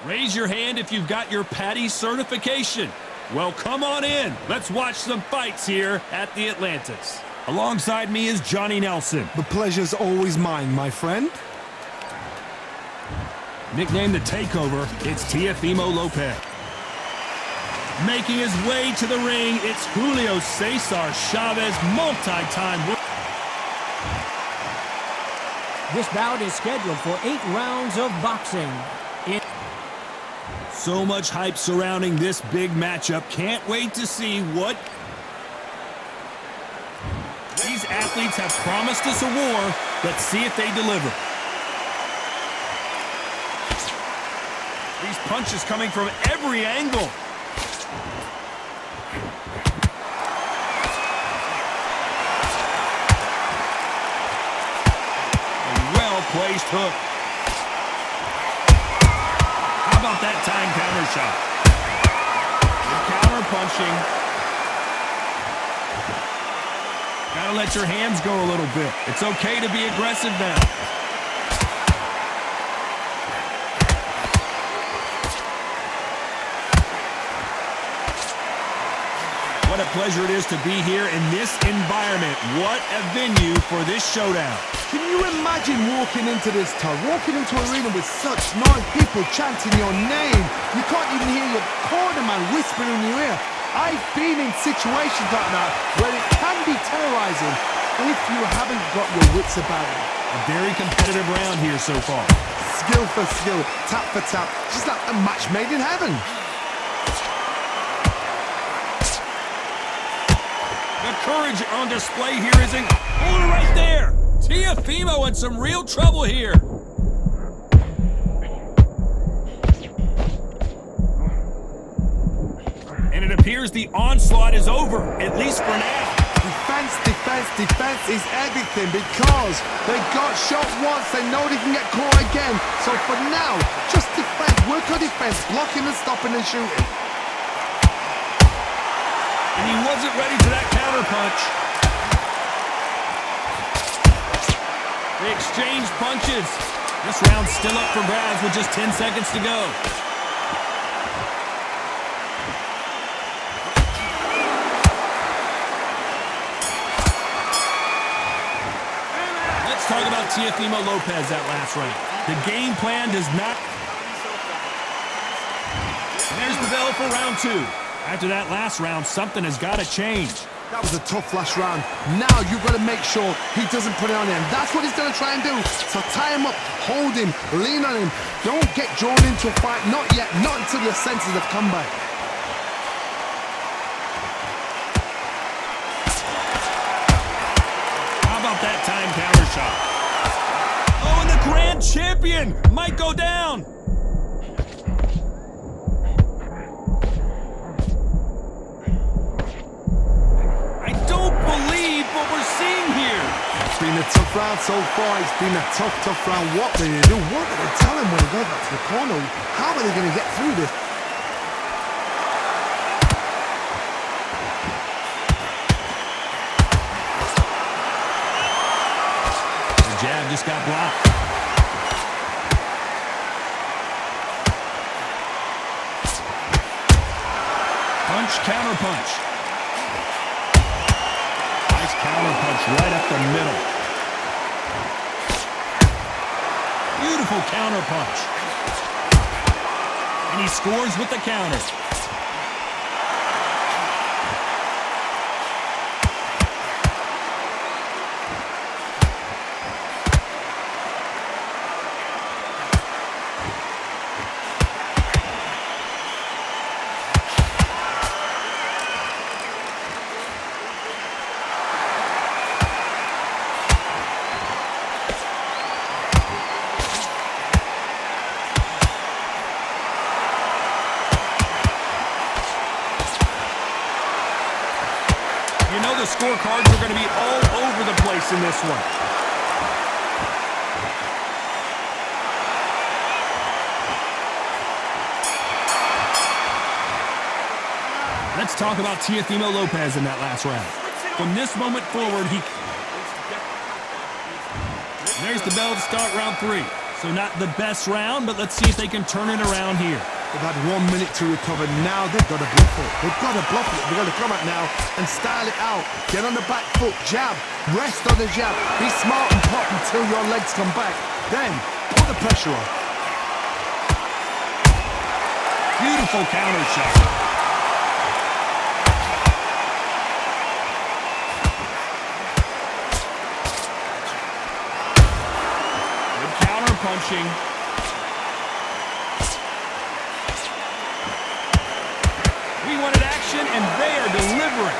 Raise your hand if you've got your Patty certification. Well, come on in. Let's watch some fights here at the Atlantis. Alongside me is Johnny Nelson. The pleasure's always mine, my friend. Nicknamed the Takeover, it's Teofimo Lopez. Making his way to the ring, it's Julio Cesar Chavez, multi-time winner. This bout is scheduled for 8 rounds of boxing. So much hype surrounding this big matchup. Can't wait to see what these athletes have promised us a war. Let's see if they deliver. These punches coming from every angle. A well-placed hook. How about that time counter shot? Counter punching. Gotta let your hands go a little bit. It's okay to be aggressive now. What a pleasure it is to be here in this environment. What a venue for this showdown. Can you imagine walking into this town, walking into an arena with such nice people chanting your name? You can't even hear your cornerman whispering in your ear. I've been in situations like that where it can be terrorizing if you haven't got your wits about it. A very competitive round here so far. Skill for skill, tap for tap, just like a match made in heaven. The courage on display here isn't right there. Teofimo in some real trouble here. And it appears the onslaught is over, at least for now. Defense, defense, defense is everything because they got shot once, they know they can get caught again. So for now, just defense, work on defense, blocking and stopping and shooting. And he wasn't ready for that counter punch. They exchanged punches. This round's still up for grabs with just 10 seconds to go. Let's talk about Teofimo Lopez that last round. The game plan does not... And there's the bell for round 2. After that last round, something has got to change. That was a tough last round. Now you've got to make sure he doesn't put it on him. That's what he's going to try and do. So tie him up, hold him, lean on him. Don't get drawn into a fight. Not yet. Not until your senses have come back. How about that time counter shot? Oh, and the grand champion might go down. It's been a tough round so far. It's been a tough round. What did they do? What did they tell him when he goes back to the corner? How are they going to get through this? The jab just got blocked. Punch, counter punch. Nice counter punch right up the middle. Beautiful counter punch. And he scores with the counter. You know the scorecards are going to be all over the place in this one. Let's talk about Teofimo Lopez in that last round. From this moment forward, there's the bell to start round 3. So not the best round, but let's see if they can turn it around here. They've had 1 minute to recover. Now they've got to bluff it. They've got to bluff it. They've got to come out now and style it out. Get on the back foot, jab, rest on the jab. Be smart and pop until your legs come back. Then put the pressure on. Beautiful counter shot. Punching. We wanted action, and they are delivering.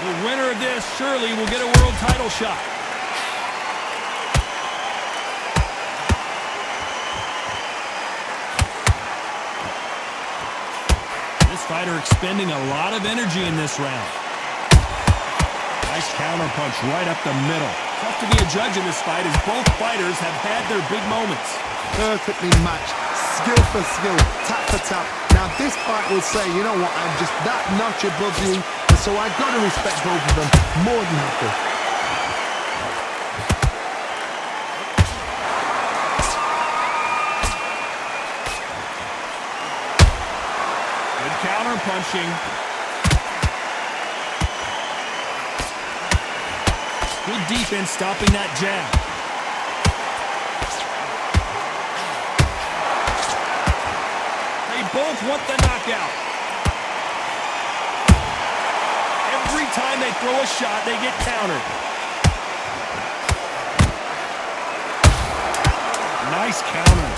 The winner of this surely will get a world title shot. This fighter expending a lot of energy in this round. Nice counter punch right up the middle. Tough to be a judge in this fight as both fighters have had their big moments. Perfectly matched. Skill for skill. Tap for tap. Now this fight will say, you know what, I'm just that notch above you. And so I've got to respect both of them. More than happy. Good counter punching. Good defense stopping that jab. They both want the knockout. Every time they throw a shot, they get countered. Nice counter.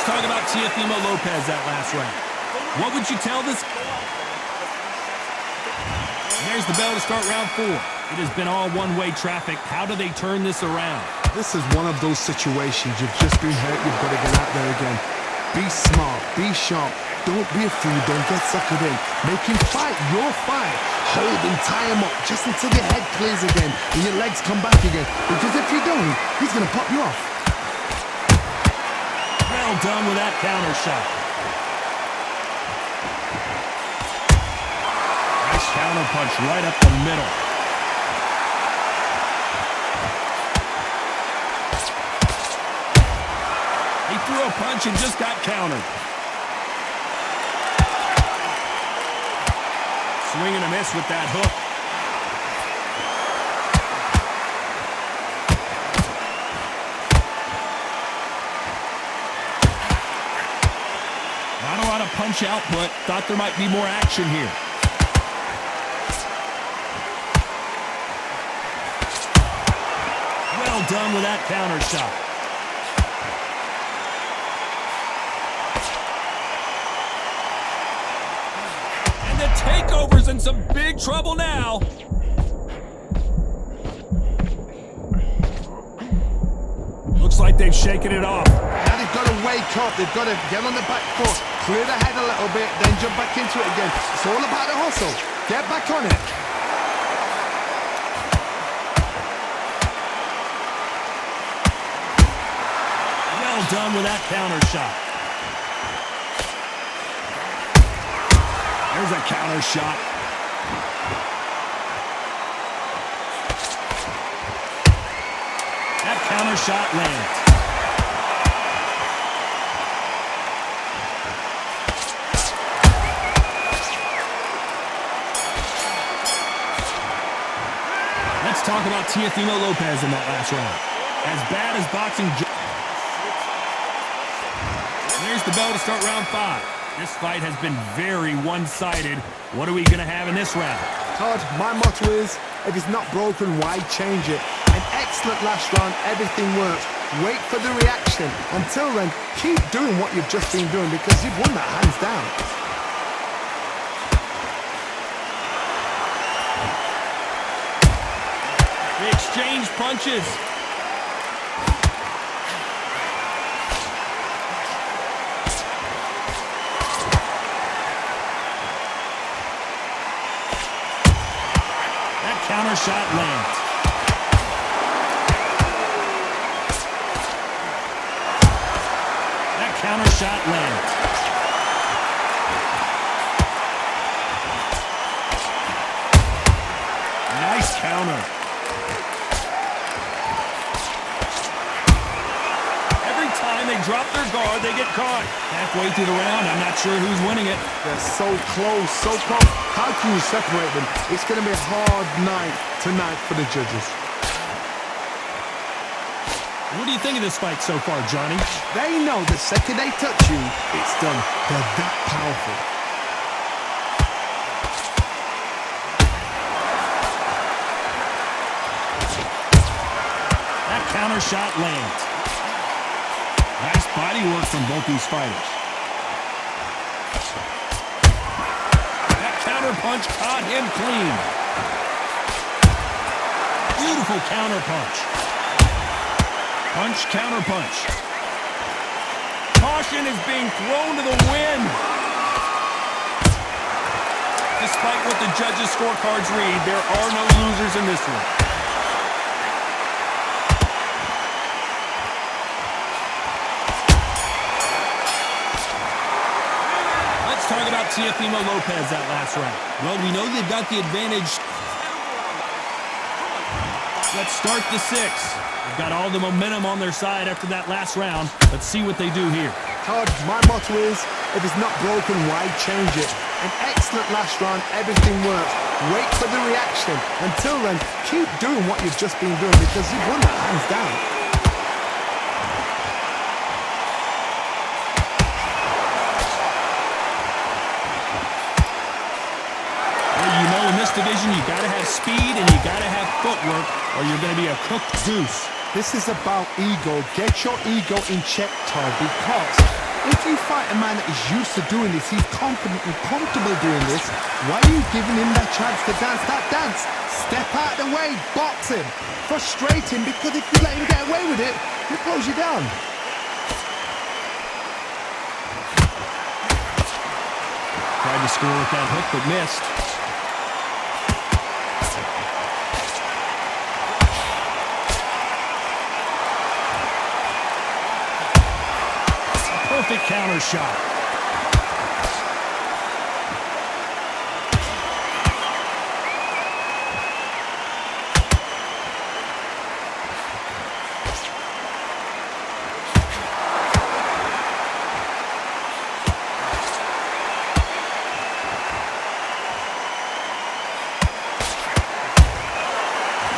Talk about Teofimo Lopez that last round. What would you tell this? There's the bell to start round 4. It has been all one-way traffic. How do they turn this around? This is one of those situations. You've just been hurt. You've got to get out there again. Be smart. Be sharp. Don't be a fool. Don't get suckered in. Make him fight your fight. Hold him, tie him up just until your head clears again and your legs come back again. Because if you don't, he's going to pop you off. Well done with that counter shot. Nice counter punch right up the middle. He threw a punch and just got countered. Swing and a miss with that hook. Not a lot of punch output. Thought there might be more action here. Well done with that counter shot. And the takeover's in some big trouble now. Looks like they've shaken it off. Now they've got to wake up. They've got to get on the back foot, clear the head a little bit, then jump back into it again. It's all about the hustle. Get back on it. Well done with that counter shot. There's a counter shot. That counter shot lands. Let's talk about Teofimo Lopez in that last round. As bad as boxing. There's the bell to start round 5. This fight has been very one-sided. What are we going to have in this round? Todd, my motto is, if it's not broken, why change it? An excellent last round, everything works. Wait for the reaction. Until then, keep doing what you've just been doing because you've won that hands down. They exchange punches. That counter shot lands. counter shot lands. Nice counter. Every time they drop their guard, they get caught. Halfway through the round, I'm not sure who's winning it. They're so close, so close. How can you separate them? It's going to be a hard night tonight for the judges. What do you think of this fight so far, Johnny? They know the second they touch you, it's done. They're that powerful. That counter shot lands. Nice body work from both these fighters. That counter punch caught him clean. Beautiful counter punch. Punch, counter punch. Caution is being thrown to the wind. Despite what the judges' scorecards read, there are no losers in this one. Let's talk about Teofimo Lopez that last round. Well, we know they've got the advantage. Let's start the sixth. They've got all the momentum on their side after that last round. Let's see what they do here. Todd, my motto is, if it's not broken, why change it? An excellent last round, everything works. Wait for the reaction. Until then, keep doing what you've just been doing because you've won that hands down. Well, you know in this division, you got to have speed and you got to have footwork or you're going to be a cooked goose. This is about ego. Get your ego in check, Todd, because if you fight a man that is used to doing this, he's confident and comfortable doing this, why are you giving him that chance to dance that dance? Step out of the way, box him, frustrate him, because if you let him get away with it, he'll close you down. Tried to score with that hook, but missed. Perfect counter shot.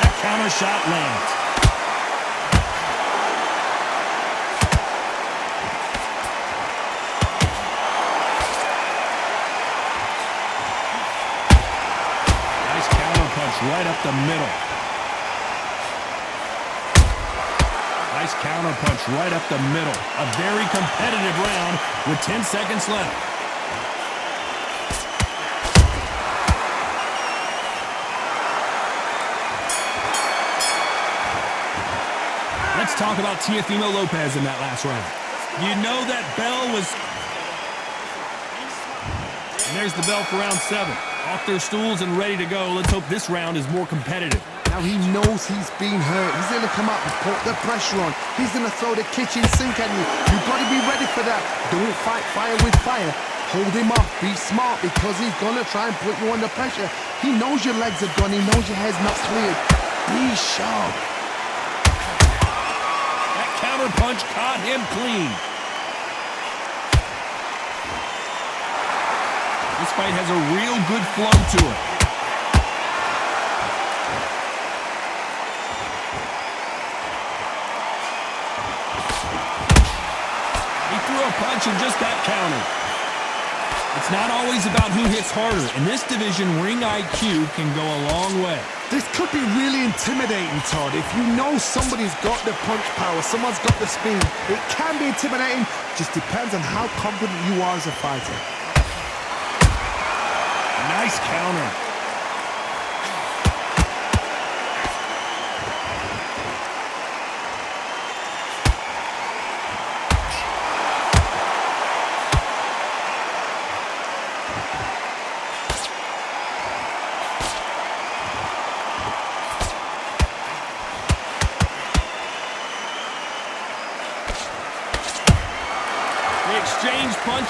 That counter shot lands. Right up the middle. Nice counter punch right up the middle. A very competitive round with 10 seconds left. Let's talk about Teofimo Lopez in that last round. You know that bell was... And there's the bell for round 7. Off their stools and ready to go. Let's hope this round is more competitive. Now he knows he's been hurt. He's going to come up and put the pressure on. He's going to throw the kitchen sink at you. You've got to be ready for that. Don't fight fire with fire. Hold him off. Be smart because he's going to try and put you under pressure. He knows your legs are gone. He knows your head's not cleared. Be sharp. That counter punch caught him clean. This fight has a real good flow to it. He threw a punch and just got countered. It's not always about who hits harder. In this division, ring IQ can go a long way. This could be really intimidating, Todd. If you know somebody's got the punch power, someone's got the speed, it can be intimidating. Just depends on how confident you are as a fighter. Nice counter.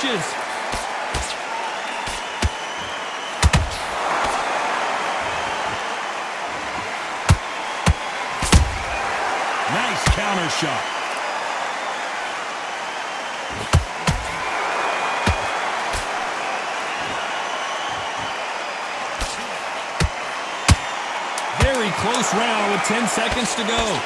punches. Nice counter shot. Very close round with 10 seconds to go.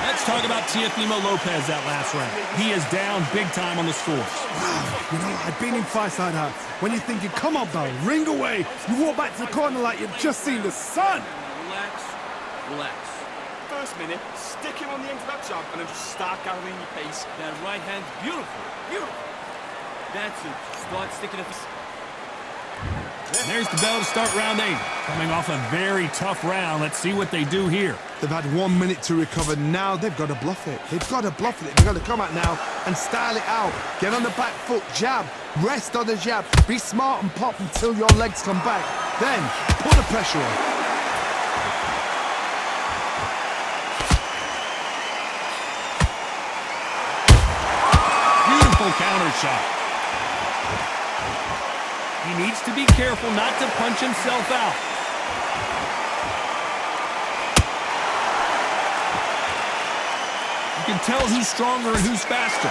Let's talk about Teofimo Lopez that last round. He is down big time on the score. You know, I've been in fights like that. When you're thinking, come on, bro, ring away. You walk back to the corner like you've just seen the sun. Relax, relax. First minute, stick him on the end of that jab and then just start gathering your pace. That right hand's beautiful, beautiful. That's it. Start sticking it. There's the bell to start round 8. Coming off a very tough round. Let's see what they do here. They've had 1 minute to recover. Now they've got to bluff it. They've got to bluff it. They've got to come out now and style it out. Get on the back foot, jab, rest on the jab. Be smart and pop until your legs come back. Then put the pressure on. Beautiful counter shot. He needs to be careful not to punch himself out. You can tell who's stronger and who's faster.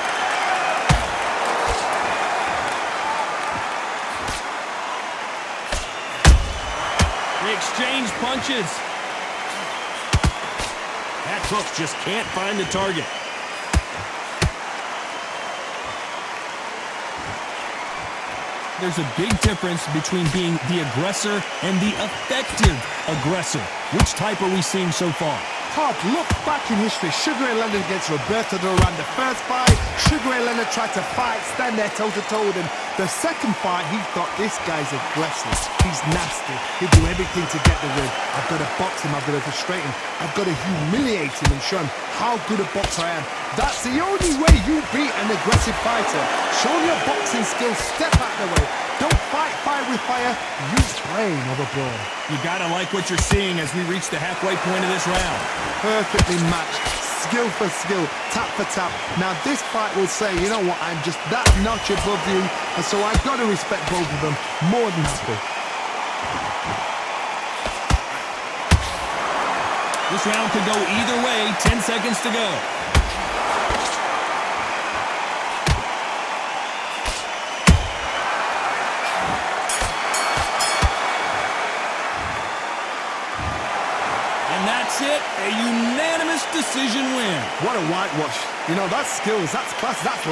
They exchange punches. That hook just can't find the target. There's a big difference between being the aggressor and the effective aggressor. Which type are we seeing so far? Todd, look back in history. Sugar Ray Leonard against Roberto Duran. The first fight, Sugar Ray Leonard tried to fight, stand there toe-to-toe with him. The second fight, he thought, this guy's aggressive. He's nasty. He'll do everything to get the win. I've got to box him. I've got to frustrate him. I've got to humiliate him and show him how good a boxer I am. That's the only way you beat an aggressive fighter. Show your boxing skills. Step out the way. Don't fight fire with fire. Use brain over brawn. You gotta like what you're seeing as we reach the halfway point of this round. Perfectly matched. Skill for skill, tap for tap. Now this fight will say, you know what, I'm just that notch above you, and so I've got to respect both of them more than happy. This round could go either way. 10 seconds to go. And that's it. A unanimous decision win. What a whitewash. You know, that's skills, that's class, that's